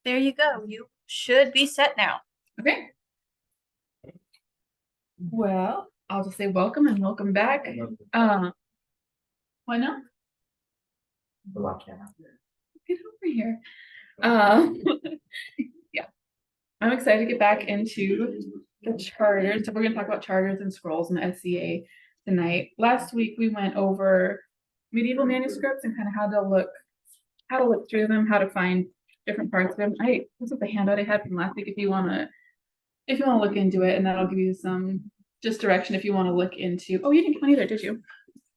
there you go. You should be set now. Okay. Well, I'll just say welcome and welcome back. Why not? Get over here. Yeah, I'm excited to get back into the charters. So we're going to talk about charters and scrolls in the SCA tonight. Last week we went over medieval manuscripts and kind of how to look through them, how to find different parts of them. This is the handout I had from last week. If you want to look into it, and that'll give you some just direction if you want to look into. Oh, you didn't get one either, did you?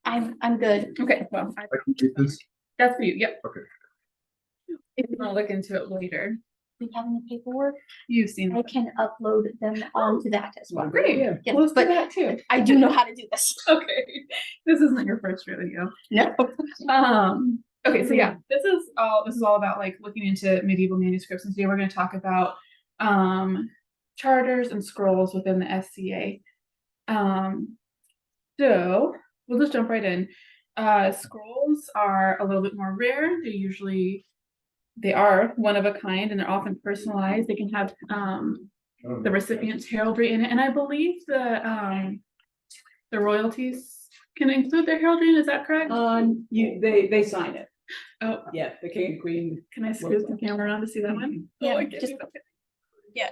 I'm good. Okay, well, I can keep this. that's for you. Yep. Okay. If you want to look into it later, We have any paperwork? you've seen. I can upload them onto that as well. Great. Yeah, Well, let's do but that too. I do know how to do this. Okay, this isn't your first rodeo. No. Okay, so yeah, this is all about like looking into medieval manuscripts, and today we're going to talk about charters and scrolls within the SCA. So we'll just jump right in. Scrolls are a little bit more rare. They are one of a kind, and they're often personalized. They can have the recipient's heraldry in it, and I believe the royalties can include their heraldry in. Is that correct? They sign it. Oh, Yeah, the king and queen. can I scoot the camera around to see that one? Yeah, Oh, I can't just- do that. yeah.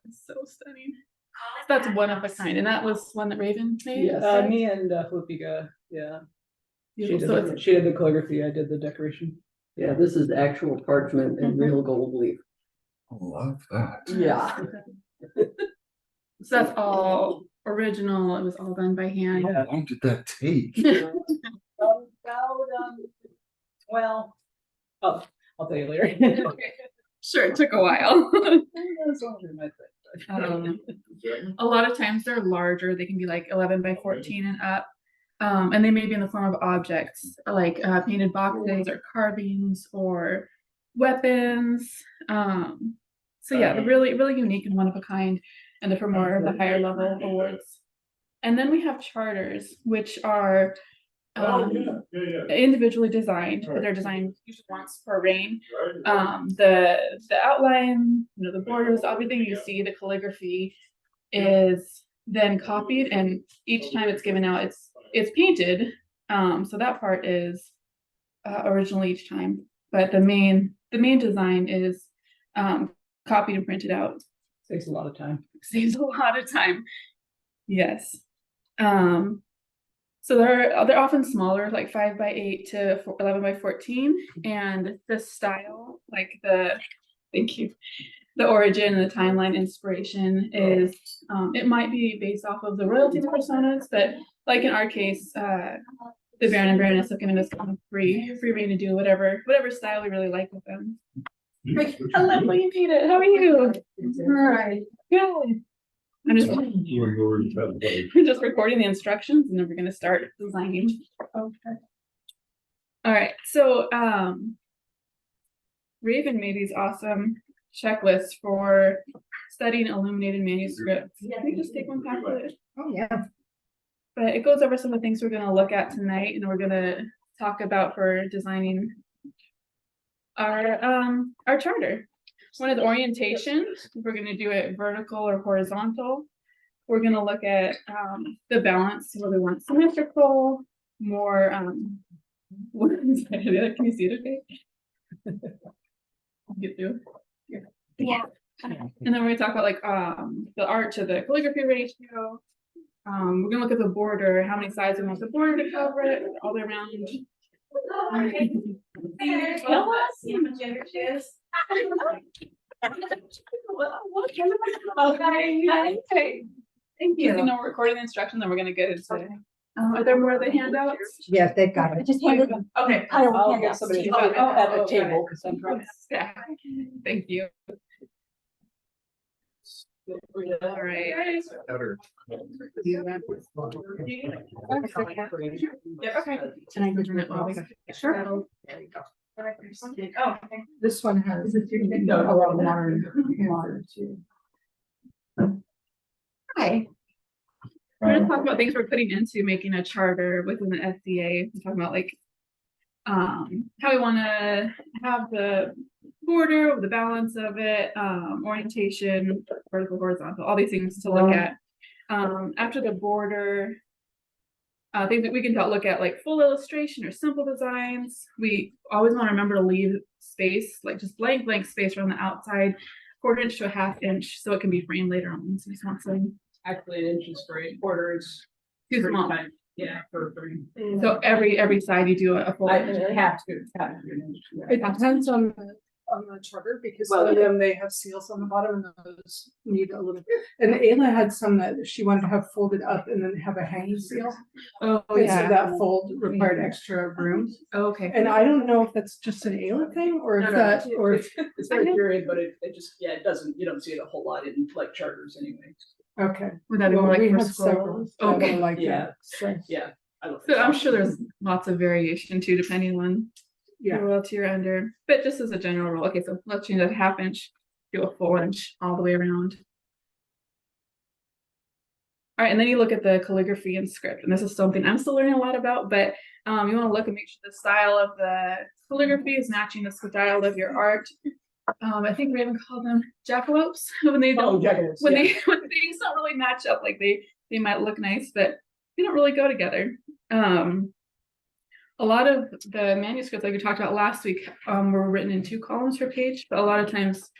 It's so stunning. That's one of a kind, and that was one that Raven made. Yeah, me and Flipiga, yeah. Beautiful. So it's She did the calligraphy, I did the decoration. Yeah, this is actual parchment and real gold leaf. I love that. Yeah. so that's all original. It was all done by hand. How long did that take? Well, I'll tell you later. Sure, it took a while. A lot of times they're larger. They can be like 11 by 14 and up. And they may be in the form of objects like painted boxes or carvings or weapons. So yeah, they're really, really unique and one of a kind, and they're for more of the higher level awards. And then we have charters, which are individually designed. They're designed usually once per reign. The outline, the borders, everything you see, the calligraphy is then copied, and each time it's given out, it's painted. So that part is original each time, but the main design is copied and printed out. Saves a lot of time. Saves a lot of time. Yes. So they're often smaller, like 5 by 8 to 11 by 14, and the style, like thank you, the origin and the timeline inspiration is it might be based off of the royalties personas, but like in our case, the Baron and Baroness have given us kind of free reign to do whatever style we really like with them. Hello, you made it. How are you? All right, good. I'm just we're just recording the instructions, and then we're going to start designing. Okay. All right. So Raven made these awesome checklists for studying illuminated manuscripts. Can we just take one back with it? Oh, yeah. But it goes over some of the things we're going to look at tonight, and we're going to talk about for designing our charter. One is orientation. We're going to do it vertical or horizontal. We're going to look at the balance, whether we want symmetrical, more can you see it okay? Get through. Yeah. And then we're going to talk about like the art to the calligraphy ratio. We're going to look at the border, how many sides we want the border to cover it, all the way around. Okay. Thank you. You know, we're recording the instruction, then we're going to get into. Are there more of the handouts? Yes, they've got I just handed them. Okay. I will I'll hand get out somebody to you. at the table, because I'm trying to. Yeah. Thank you. All right. Better. Yeah, okay. Can I turn it off? Sure. Oh, This one has. No, a lot of modern too. hi. We're going to talk about things we're putting into making a charter within the SCA. We're talking about like how we want to have the border, the balance of it, orientation, vertical, horizontal, all these things to look at. After the border, things that we can look at like full illustration or simple designs. We always want to remember to leave space, like just blank space around the outside, 1/4 inch to a 1/2 inch, so it can be framed later on. So just want some. Actually, an inch is great, 1/4 is Too pretty small. tight. Yeah, for frame. So every side you do a full I inch. have to an inch. Yeah. It depends on the charter, because some of them, they have seals on the bottom and those need a little. And Ayla had some that she wanted to have folded up and then have a hanging seal. Oh, And so yeah. that fold required extra room. Okay. And I don't know if that's just an Ayla thing or if No, that, no, or if, it's very curious, but it just, yeah, it doesn't, you don't see it a whole lot in like charters anyway. okay. Would that be more Well, like we for have several scrolls? that Okay. were like Yeah. that, so, Yeah. I don't So I'm sure there's lots of variation too, depending on yeah. the royalty you're under. But just as a general rule, okay, so let's change that 1/2 inch to a full inch all the way around. All right, and then you look at the calligraphy and script, and this is something I'm still learning a lot about, but you want to look and make sure the style of the calligraphy is matching the style of your art. I think we even call them jackalopes when they don't, when things don't really match up, like they might look nice, but they don't really go together. A lot of the manuscripts, like we talked about last week, were written in 2 columns per page, but a lot of times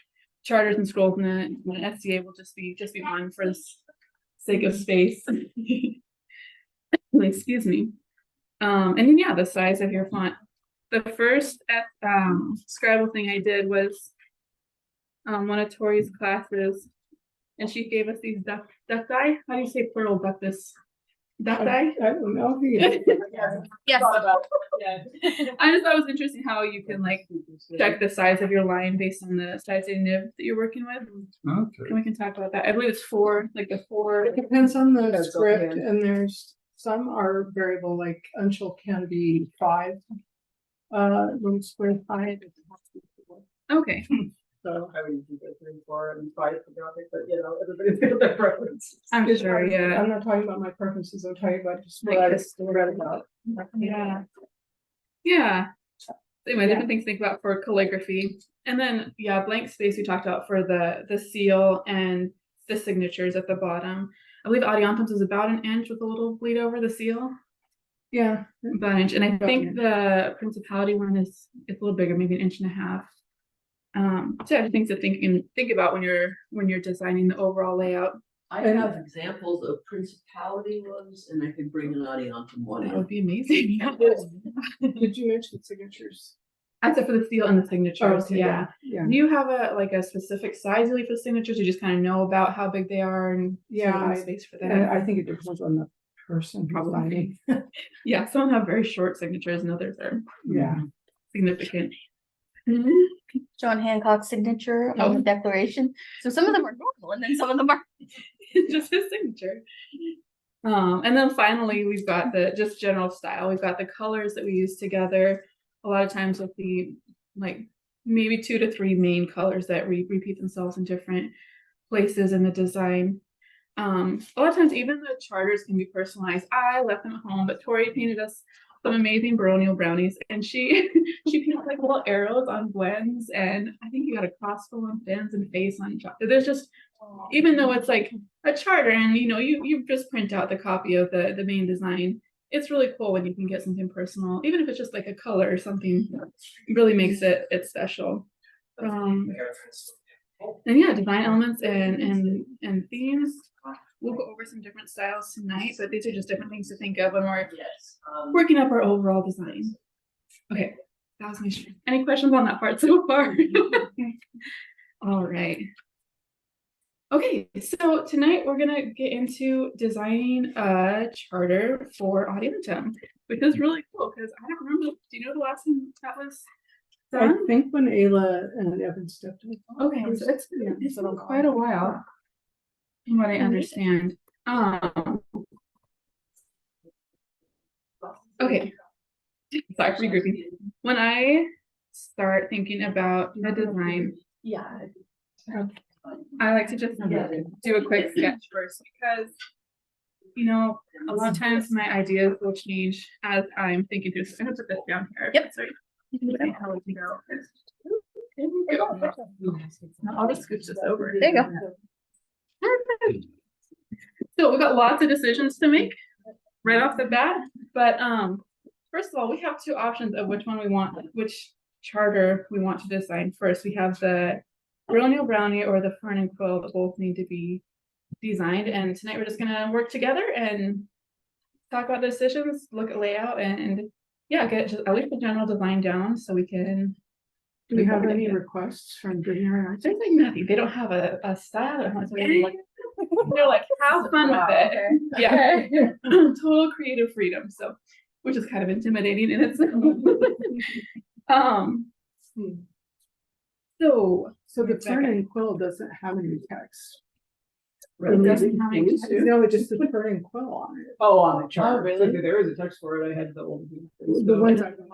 charters and scrolls in the SCA will just be one for the sake of space. Excuse me. And then yeah, the size of your font. The first Scribble thing I did was one of Tori's classes, and she gave us these duck die. How do you say plural duck this? Duck die? I don't know. Yes. Yeah. I just thought it was interesting how you can like check the size of your line based on the size of nib that you're working with. Okay. And we can talk about that. I believe it's 4, like the 4. It depends on the That's script, okay. and there's some are variable, like uncial can be 5 little square high. Okay. So I would usually go 3, 4, and 5 for graphic, but you know, everybody's got their preferences. I'm sure, yeah. I'm not talking about my preferences, I'm talking about just Like what I this. read about. Yeah. Yeah. Anyway, different things to think about for calligraphy. And then yeah, blank space we talked about for the seal and the signatures at the bottom. I believe Adiantum's is about 1 inch with a little bleed over the seal. Yeah. About 1 inch. And I About think an the Principality one it's a little bigger, maybe 1.5 inches. So I think to think about when you're designing the overall layout. I have examples of principality ones, and I could bring an Adiantum one That would in. be amazing. Did you mention signatures? Except for the seal and the signatures, Okay, yeah. Yeah. Do you have a specific size you leave for signatures? You just kind of know about how big they are and Yeah, save space for And that. I think it depends on the person Probably. designing. Yeah, some have very short signatures and others are Yeah. significant. John Hancock's signature on the Oh. declaration. So some of them are normal and then some of them are. Just his signature. And then finally we've got the just general style. We've got the colors that we use together. A lot of times with the like maybe 2 to 3 main colors that repeat themselves in different places in the design. A lot of times even the charters can be personalized. I left them at home, but Tori painted us some amazing Baronial brownies, and she painted like little arrows on blends, and I think you got a crossbow on fins and face on chocolate. There's just, even though it's like a charter and you just print out the copy of the main design, it's really cool when you can get something personal, even if it's just like a color or something. It really makes it special. And yeah, design elements and themes. We'll go over some different styles tonight, but these are just different things to think of when we're working up our overall design. Okay, that was my stream. Any questions on that part so far? All right. Okay, so tonight we're gonna get into designing a charter for Audientum, which is really cool because I don't remember. Do you know the last time that was I done? think when Ayla and Evan stepped in. Okay, so it's been quite a while. From what I understand. Okay. Sorry for regrouping. When I start thinking about the design, I like to just do a quick sketch first because a lot of times my ideas will change as I'm thinking through. So I'm gonna put this down here. Yep. So you can see how it can go. I'll just scooch this over. There you go. So we've got lots of decisions to make right off the bat, but first of all, we have two options of which one we want, which charter we want to design first. We have the Baronial Brownie or the Fern and Quill that both need to be designed, and tonight we're just gonna work together and talk about the decisions, look at layout, and yeah, get just at least the general design down so we can. Do we have any requests from Baronial? There's like nothing. They don't have a style. They're like, have fun with it. Yeah, total creative freedom. So, which is kind of intimidating in itself. So the Fern and Quill doesn't have any text. It doesn't have any text. No, it just the Fern and Quill on it. Oh, on the chart. really? So there is a text for it. I had the old. The ones I don't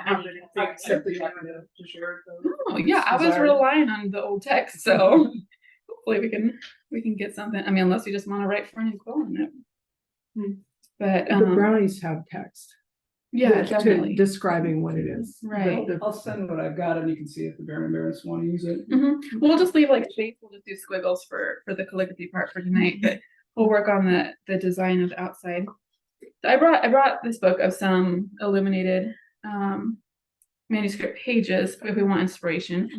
have anything Except except the the one to share it. though. Oh yeah, I was Desire. relying on the old text, so hopefully we can get something. I mean, unless you just want to write Fern and Quill on it. But The brownies have text. yeah, to- definitely. Describing what it is. Right. I'll send what I've got and you can see if the Baron and Barons want to use it. We'll just leave like space. We'll just do squiggles for the calligraphy part for tonight, but we'll work on the design of the outside. So I brought this book of some illuminated manuscript pages if we want inspiration.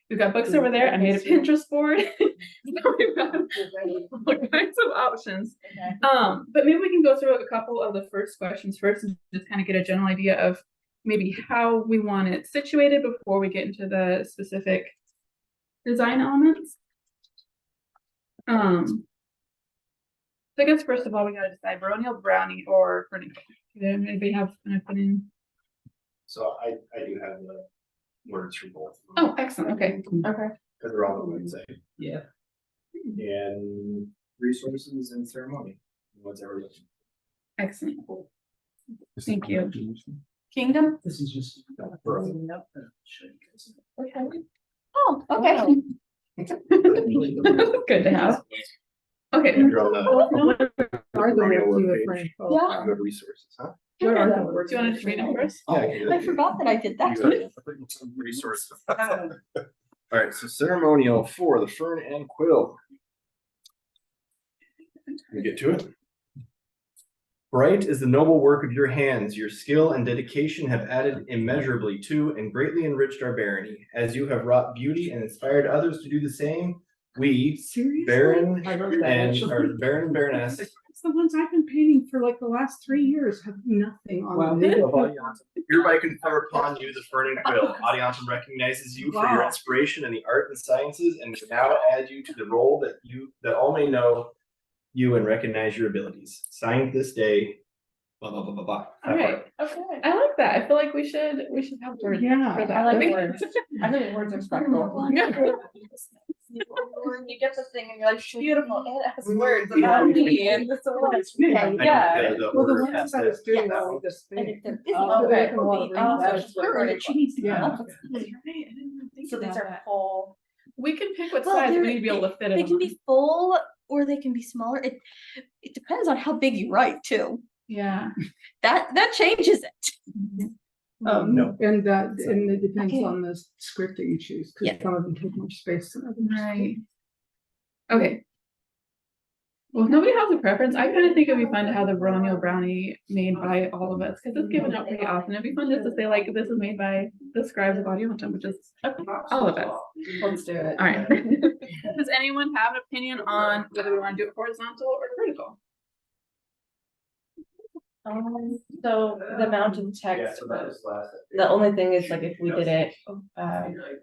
We've got books over there. I made a Pinterest board. So we've got all kinds of options. But maybe we can go through a couple of the first questions first and just kind of get a general idea of maybe how we want it situated before we get into the specific design elements. So I guess first of all, we gotta decide Baronial Brownie or Fern and Quill. Does anybody have an opinion? So I do have the words for both. Oh, excellent. Okay. Okay. Because they're all on the website. Yeah. And resources and ceremony. Whatever. Excellent. Thank you. Kingdom? This is just. Okay. Oh, okay. Good to have. Okay. You're on the Are the Baronial words in the webpage. Fern and Quill? Yeah. The resources, huh? What are the Do words? you want to read it first? Yeah, I can do I that. forgot that I did that. You got some resources. All right, so ceremonial for the Fern and Quill. Let me get to it. Bright is the noble work of your hands. Your skill and dedication have added immeasurably to and greatly enriched our barony. As you have wrought beauty and inspired others to do the same, we, Seriously? Baron I wrote that, and actually. our Baron and Baroness, It's the ones I've been painting for like the last 3 years have nothing on Wow. them. hereby confer upon you the Fern and Quill. Audiantum recognizes you for your Wow. inspiration in the art and sciences, and will now add you to the role that all may know you and recognize your abilities. Signed this day. Blah blah blah blah blah. All right. Okay. I like that. I feel like we should have words. Yeah. for that. I like think- words. I think words are special. You get the thing and you're like, beautiful, it has words about me and this is what it's I know yeah. the Well, the order ones has I was that. doing That all one. this And thing. if there is Oh, okay, they can all read that's that. word. Yeah. So these are full. We can pick what Well, size we they're- need to be able to fit it. They can be full or they can be smaller. It depends on how big you write too. Yeah. That changes it. No. And it depends Okay. on the script that you choose, Yeah. because some of them take more space than others. Right. Okay. Well, if nobody has a preference, I kind of think it'd be fun to have the Baronial Brownie made by all of us, because it's given out pretty often. It'd be fun just to say like, this is made by the scribes of Audiantum, which is all of us. Let's do it. All right. Does anyone have an opinion on whether we want to do it horizontal or vertical? So the amount of Yeah, text, so that was last. the only thing is like if we did it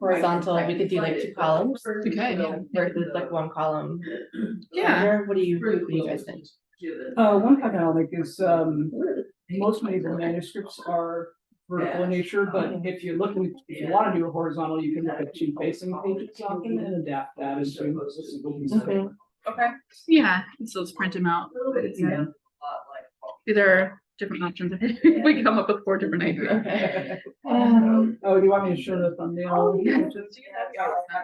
horizontal, we could do like 2 columns. Okay, yeah. Versus like 1 column. Yeah. What do you guys think? One thing I don't think is, most medieval manuscripts are vertical in nature, but if you want to do a horizontal, you can look at 2 facing pages often and adapt that into a single piece of paper. Okay. Yeah, so let's print them out. Yeah. These are different options. We come up with 4 different ideas. Oh, do you want me to show the thumbnail? Yeah.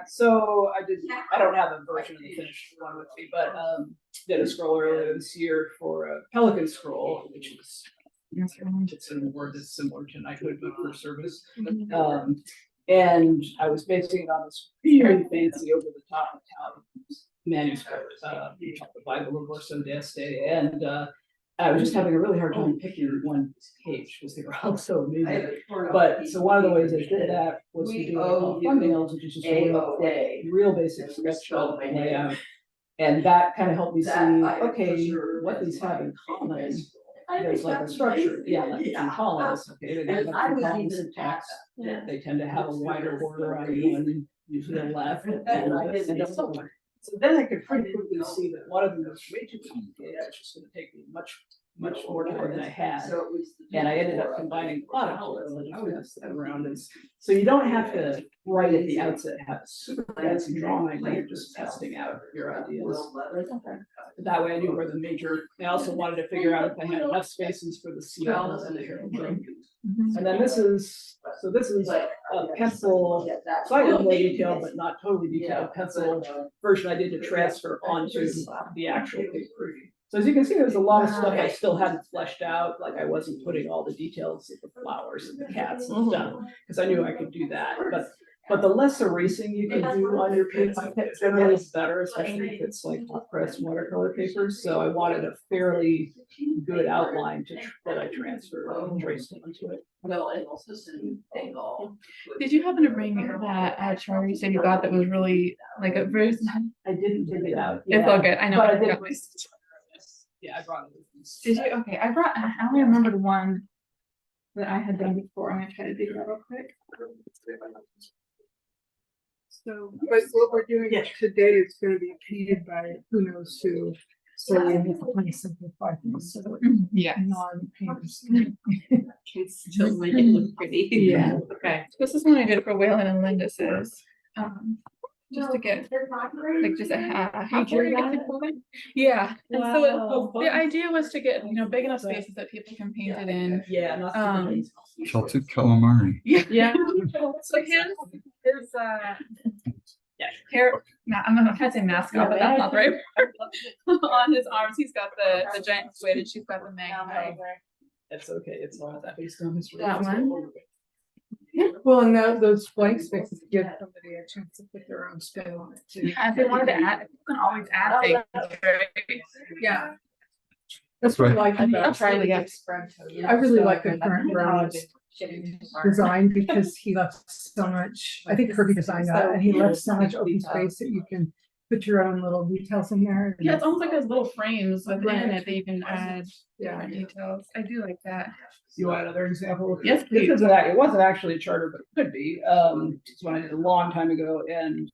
So I don't have a version of the finished one with me, but did a scroll earlier this year for a Pelican scroll, which is it's in a word that's similar to knighthood but for service. And I was basing it on this really fancy over the top Italian manuscript, the Bible of Orso d'Este, and I was just having a really hard time picking one page because they were all so amazing. But so one of the ways I did that was to do what I call thumbnails, which is just a real basic sketch of the layout. And that kind of helped me see, okay, what these have in common. There's like a structure, like in columns, okay, they have columns of text. They tend to have a wider border on one, usually the left, and so on. So then I could pretty quickly see that one of them was way too complicated. It's just gonna take me much more time than I had. And I ended up combining a lot of colors and I would have that around. And so you don't have to right at the outset have a super fancy drawing, like you're just testing out your ideas. That way I knew where the major, I also wanted to figure out if I had enough spaces for the seal and the arrow. And then this is a pencil, slightly more detailed, but not totally detailed pencil version I did to transfer onto the actual paper. So as you can see, there's a lot of stuff I still hadn't fleshed out, like I wasn't putting all the details of the flowers and the cats and stuff, because I knew I could do that. But the less erasing you can do on your paper, generally is better, especially if it's like hot press watercolor papers. So I wanted a fairly good outline that I transferred and traced onto it. Well, and also some angle. Did you happen to bring that chart you said you got that was really like a very? I didn't dig it out. It's all good. I know. But I I did. got Yeah, I brought it. Did you? Okay, I only remembered one that I had done before. I'm gonna try to dig it out real quick. So, but what we're doing today is gonna be painted by who knows who. So we have to kind of simplify things so that Yeah. non-painters. It's still make it look pretty. Yeah. Okay. This is one I did for Waylon and Lindis's. Just to get like just a half. Yeah. And so the idea was to get, big enough spaces that people can paint it in. Yeah, not Celtic calamari. Yeah. So his hair, I'm not gonna say mascot, but that's not right. On his arms, he's got the giant squid and she's got the magpie. That's okay, it's all that based on his. That one? Well, and those blank spaces give somebody a chance to put their own spin on it too. Yeah, if they wanted to add, you can always add things. Right? Yeah. That's what I like I'll about. try to get. I really like the current Browns design because he left so much, I think Kirby designed that, and he left so much open space that you can put your own little details in there. Yeah, it's almost like those little frames within Right. it that you can add Yeah. different details. I do like that. You want another example? Yes, This please. isn't it wasn't actually a charter, but it could be. It's one I did a long time ago, and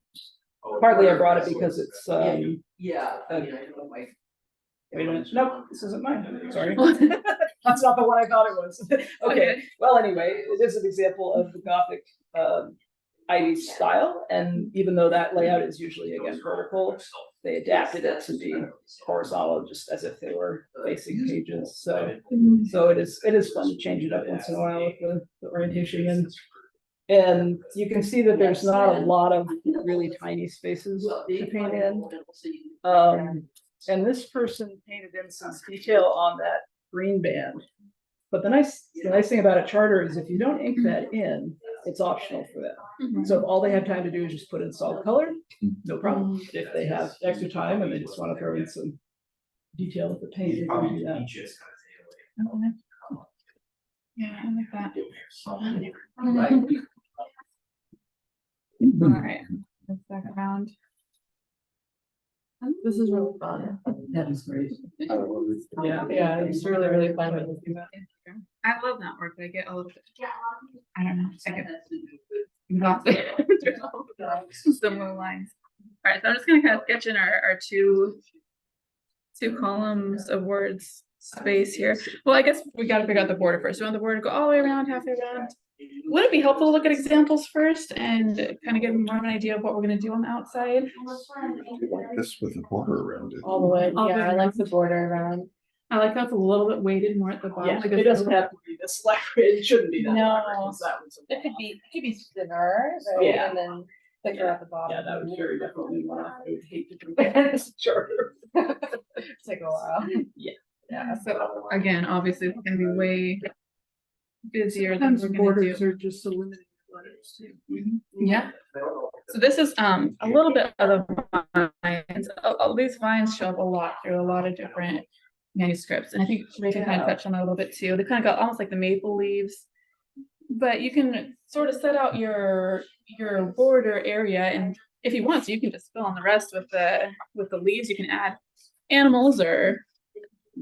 partly I brought it because it's Yeah. I mean, I know my. wait a minute, nope, this isn't mine, sorry. That's not the one I thought it was. Okay, well, anyway, it is an example of the Gothic Ivy style, and even though that layout is usually again vertical, they adapted it to be horizontal, just as if they were facing pages. So it is fun to change it up once in a while with the orientation, and you can see that there's not a lot of really tiny spaces to paint in. And this person painted in some detail on that green band. But the nice thing about a charter is if you don't ink that in, it's optional for them. So if all they have time to do is just put in solid color, no problem. If they have extra time and they just want to throw in some detail with the paint, they can do that. Yeah, I like that. All right, let's back around. This is really fun. That is great. Yeah, it's really, really fun. I love that work. I get a little bit, I don't know, I get exhausted. There's all the similar lines. All right, so I'm just gonna kind of sketch in our two columns of words space here. Well, I guess we gotta figure out the border first. We want the border to go all the way around, halfway around. Would it be helpful to look at examples first and kind of get more of an idea of what we're gonna do on the outside? Like this with the border around it. All the way, All the way yeah, I like the border around. I like that's a little bit weighted more at the bottom. Yeah, like it doesn't have to be this elaborate. It shouldn't be that. No. elaborate, 'cause that was a It lot. could be thinner, right, Yeah. and then thicker at the bottom. Yeah, that would very definitely one I would hate to do that as a charter. Take a while. Yeah, so again, obviously it's gonna be way busier than Sometimes we're gonna borders do. are just eliminated Yeah. So this is a little bit of the vines. All these vines show up a lot through a lot of different manuscripts, and I think we can kind of touch on that a little bit too. They kind of got almost like the maple leaves, but you can sort of set out your border area, and if you want to, you can just fill in the rest with the leaves. You can add animals or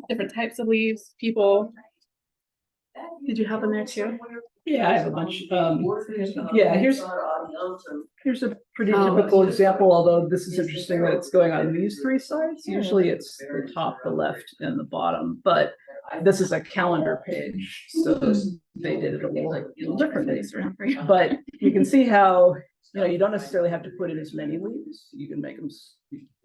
different types of leaves, people. Did you have them there too? Yeah, I have a bunch. Yeah, here's a pretty typical example, although this is interesting that it's going on these three sides. Usually it's the top, the left, and the bottom, but this is a calendar page, so they did it a little differently. But you can see how, you don't necessarily have to put in as many leaves. You can make them,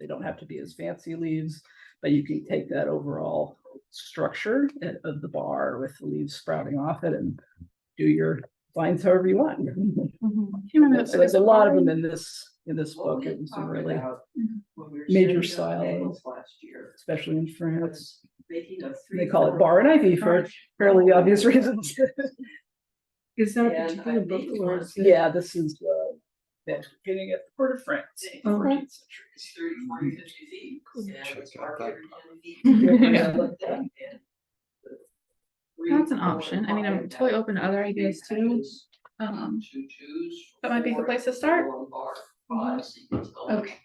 they don't have to be as fancy leaves, but you can take that overall structure of the bar with the leaves sprouting off it and do your vines however you want. So there's a lot of them in this book. It was a really major style, especially in France. They call it bar and ivy for fairly obvious reasons. Is that a particular book or is it? Yeah, this is getting at the court of France. Oh. 14th century. That's an option. I mean, I'm totally open to other ideas too. That might be a good place to start. Okay.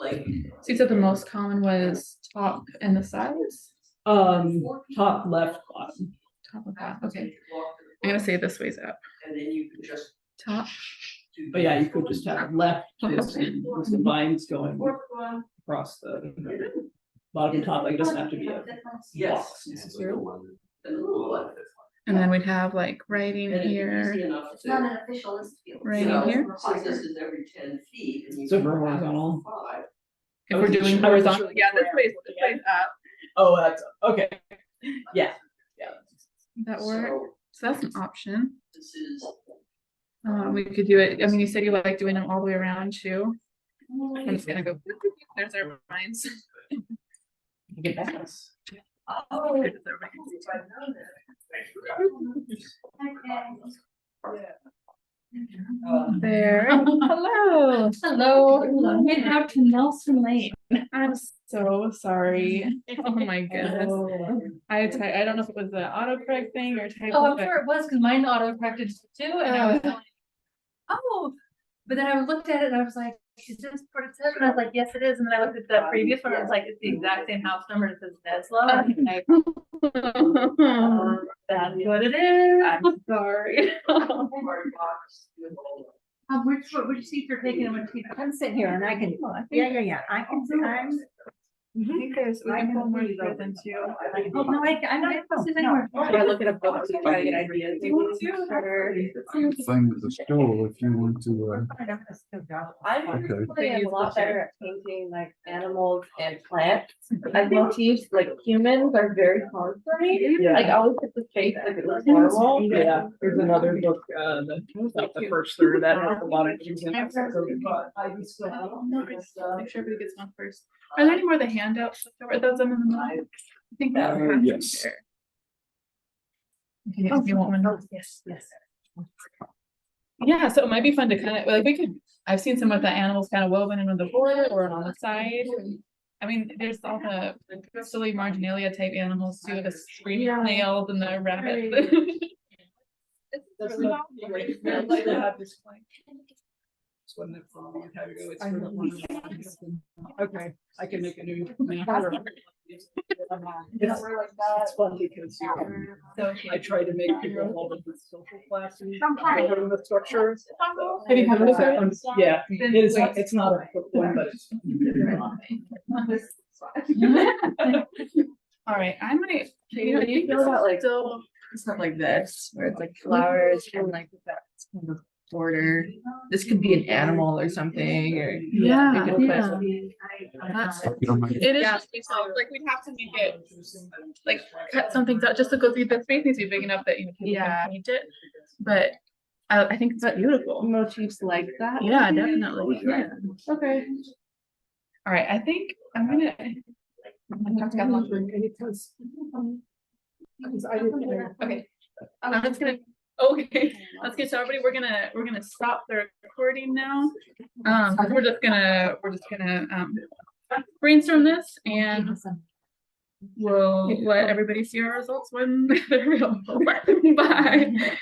So you said the most common was top and the sides? Top left, bottom. Top of that. Okay. I'm gonna say this way's up. And then you can just. Top. But yeah, you could just have left this and with some vines going across the bottom and top. Like it doesn't have to be a box necessarily. And then we'd have like writing here, It's not an official list field. writing here. Since this is every 10 feet. and you So can for have horizontal. 5. If we're doing horizontal, yeah, this way's up. Oh, that's okay. Yeah. That work. So that's an option. This is. We could do it. I mean, you said you like doing them all the way around too. I'm just gonna go. There's our vines. Get back. Oh. There. Hello. Hello. Heading out to Nelson Lane. I'm so sorry. Oh my goodness. I don't know if it was the autocorrect thing or type. Oh, I'm sure it was, because mine auto-corrected too, and I was like, oh, but then I looked at it and I was like, is this what it says? And I was like, yes, it is, and then I looked at the previous one, and I was like, it's the exact same house number, it says Neslo. And I that's what it is. I'm sorry. Which seats are taking and which seats? I'm sitting here and I can, yeah. I can see, I think there's, we can pull more through than two. Oh, no, I'm not supposed to anymore. I look at a book to try to get ideas. Fine with the stool if you want to, I'm Okay. really a lot better at painting like animals and plants. I motifs like humans are very hard for me. Yeah. Like I always put the face like it looks normal. Yeah, there's another book, the first third that has a lot of things in it. Make sure everybody gets one first. Are there any more of the handouts? Are those them in the middle? I think that would have yes. there. Okay, if you want one. yes. Yeah, so it might be fun to kind of, like, I've seen some of the animals kind of woven in on the border or on the side. I mean, there's all the silly marginalia type animals too, the screaming snails and the rabbits. That's not great. Yeah, like they have this like. It's one that for me, how to go, it's for the one. Okay, I can make a new. It's fun because I try to make people hold up with social classes. Having the structure. Yeah, it's not a quick one, but it's. All right, I might. You feel about like Still, something like this, where it's like flowers and like that kind of border. This could be an animal or something, or Yeah, you could put yeah. That's- You don't mind. It is, like, we'd have to make it, like, cut some things out just to go through, the space needs to be big enough that, people Yeah. can paint it. But I think it's beautiful. motifs like that. Yeah, definitely. Yeah. Okay. All right, I think I'm gonna. Because I didn't. Okay, I'm just gonna Okay, let's get started. We're gonna stop the recording now. 'Cause we're just gonna brainstorm this and we'll let everybody see our results when they're available. Bye.